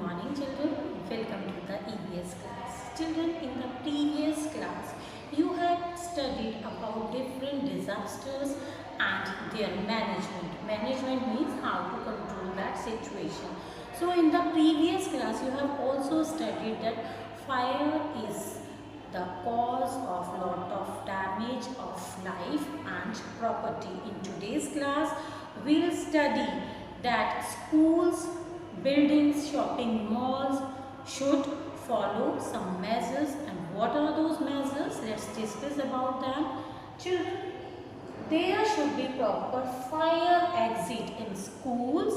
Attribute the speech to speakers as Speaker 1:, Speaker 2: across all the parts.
Speaker 1: morning children, welcome to the EVS class. Children, in the previous class, you had studied about different disasters and their management. Management means how to control that situation. So in the previous class, you have also studied that fire is the cause of lot of damage of life and property. In today's class, we will study that schools, buildings, shopping malls should follow some measures, and what are those measures? Let's discuss about them. Children, there should be proper fire exit in schools,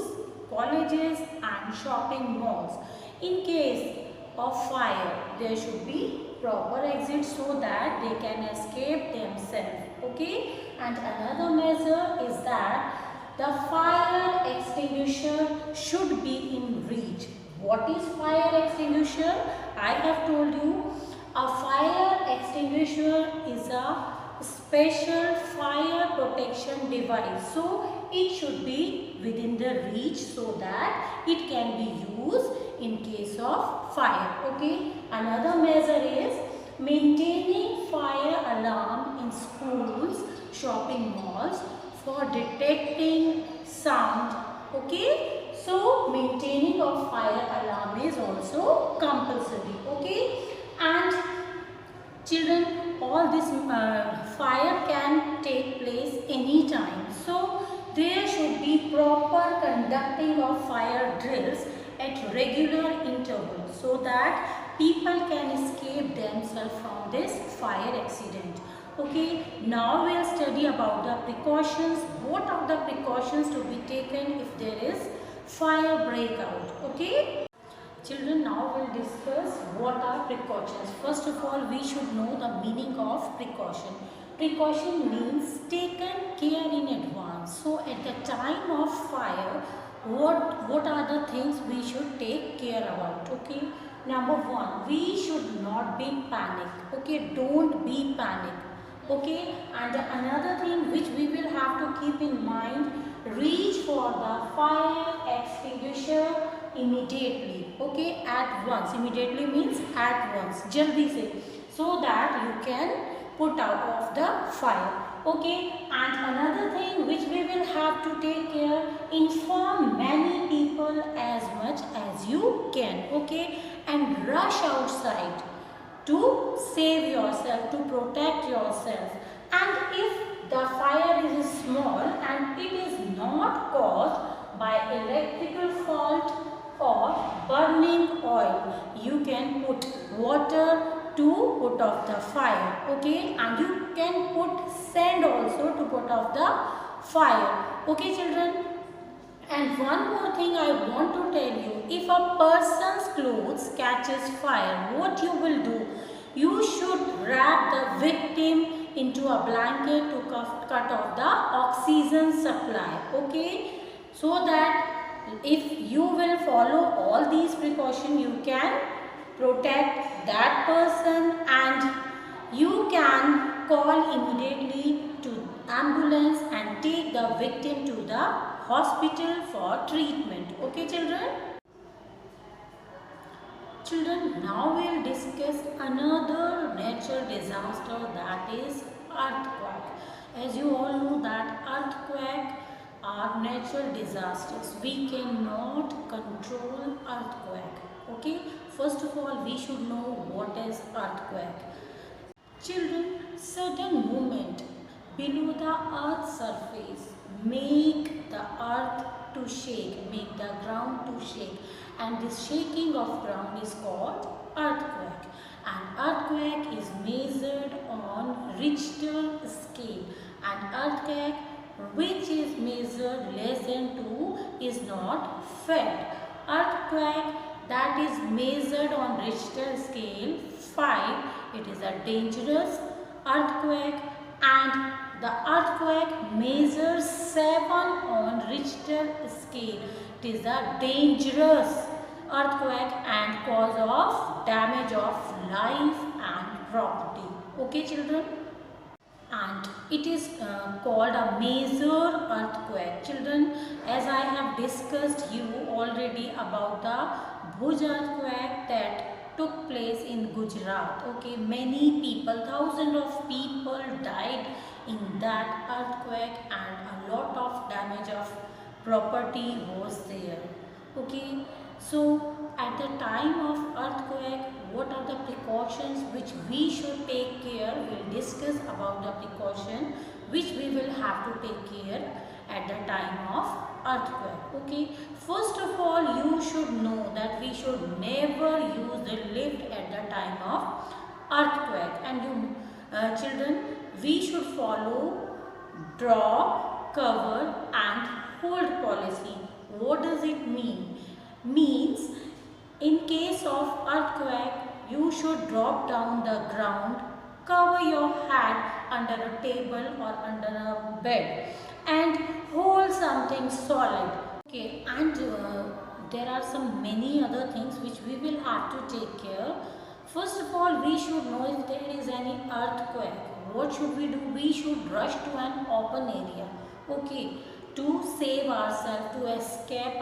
Speaker 1: colleges and shopping malls. In case of fire, there should be proper exit so that they can escape themselves. Okay? And another measure is that the fire extinguisher should be in reach. What is fire extinguisher? I have told you a fire extinguisher is a special fire protection device. So it should be within the reach so that it can be used in case of fire. Okay. Another measure is maintaining fire alarm in schools, shopping malls for detecting sound. Okay. So maintaining of fire alarm is also compulsory. Okay. And children, all this fire can take place anytime. So there should be proper conducting of fire drills at regular intervals so that people can escape themselves from this fire accident. Okay, now we will study about the precautions. What are the precautions to be taken if there is fire breakout? Okay. Children, now we will discuss what are precautions. First of all, we should know the meaning of precaution. Precaution means taken care in advance. So at the time of fire, what are the things we should take care about? Okay. Number one, we should not be panic. Okay, don't be panic. Okay, and another thing which we will have to keep in mind, reach for the fire extinguisher immediately. Okay, at once. Immediately means at once. Jaldi se. So that you can put out of the fire. Okay, and another thing which we will have to take care, inform many people as much as you can. Okay, and rush outside to save yourself, to protect yourself. And if the fire is small and it is not caused by electrical fault or burning oil, you can put water to put off the fire. Okay, and you can put sand also to put off the fire. Okay children. And one more thing I want to tell you, if a person's clothes catches fire, what you will do? You should wrap the victim into a blanket to cut off the oxygen supply. Okay, so that if you will follow all these precautions, you can protect that person and you can call immediately to ambulance and take the victim to the hospital for treatment. Okay children? Children, now we will discuss another natural disaster, that is earthquake. As you all know that earthquake are natural disasters. We cannot control earthquake. Okay, first of all we should know what is earthquake. Children, sudden movement below the earth's surface make the earth to shake, make the ground to shake, and this shaking of ground is called earthquake. And earthquake is measured on Richter scale, and earthquake which is measured less than 2 is not felt. Earthquake that is measured on Richter scale 5, it is a dangerous earthquake, and the earthquake measures 7 on Richter scale. It is a dangerous earthquake and cause of damage of life and property. Okay children? and it is called a major earthquake. Children, as I have discussed you already about the Bhuj earthquake that took place in Gujarat. Okay, many people, thousands of people died in that earthquake and a lot of damage of property was there. Okay, so at the time of earthquake, what are the precautions which we should take care? We'll discuss about the precaution which we will have to take care at the time of earthquake. Okay, first of all, you should know that we should never use the lift at the time of earthquake. And you children, we should follow drop, cover and hold policy. What does it mean? Means in case of earthquake, you should drop down the ground, cover your head under a table or under a bed and hold something solid. Okay, and there are some many other things which we will have to take care. First of all, we should know if there is any earthquake. What should we do? We should rush to an open area. Okay, to save ourselves, to escape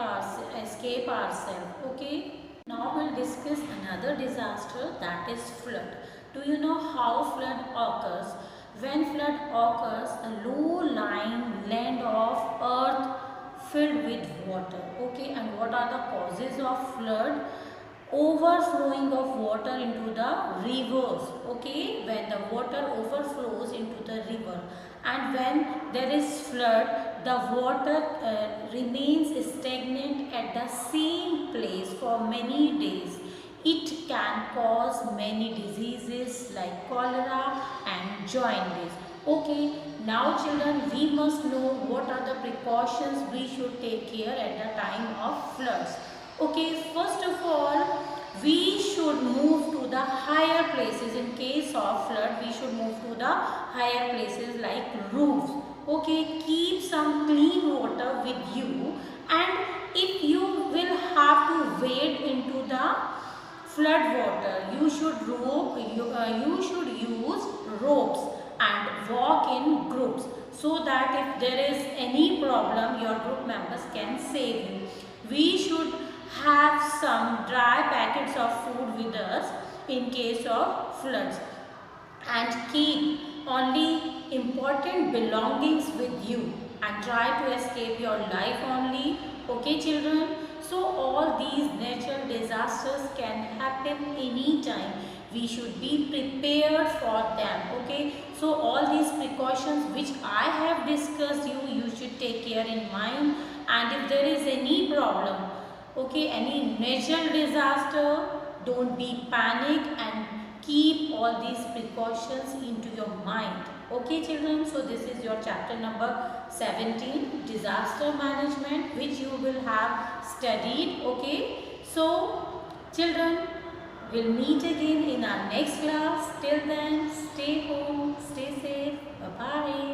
Speaker 1: ourselves. Okay. Now we'll discuss another disaster, that is flood. Do you know how flood occurs? When flood occurs, a low-lying land of earth filled with water. Okay, and what are the causes of flood? Overflowing of water into the rivers. Okay, when the water overflows into the river, and when there is flood, the water remains stagnant at the same place for many days. It can cause many diseases like cholera and jaundice. Okay, now children, we must know what are the precautions we should take care at the time of floods. Okay, first of all, we should move to the higher places. In case of flood, we should move to the higher places like roofs. Okay, keep some clean water with you, and if you will have to wade into the flood water, you should use ropes and walk in groups, so that if there is any problem, your group members can save you. We should have some dry packets of food with us in case of floods, and keep only important belongings with you and try to escape your life only. Okay children, so all these natural disasters can happen anytime. We should be prepared for them. Okay, so all these precautions which I have discussed you should take care in mind. And if there is any problem, okay, any natural disaster, don't be panic and keep all these precautions into your mind. Okay children, so this is your chapter number 17, disaster management, which you will have studied. Okay, so children, we'll meet again in our next class. Till then, stay home, stay safe. Bye bye.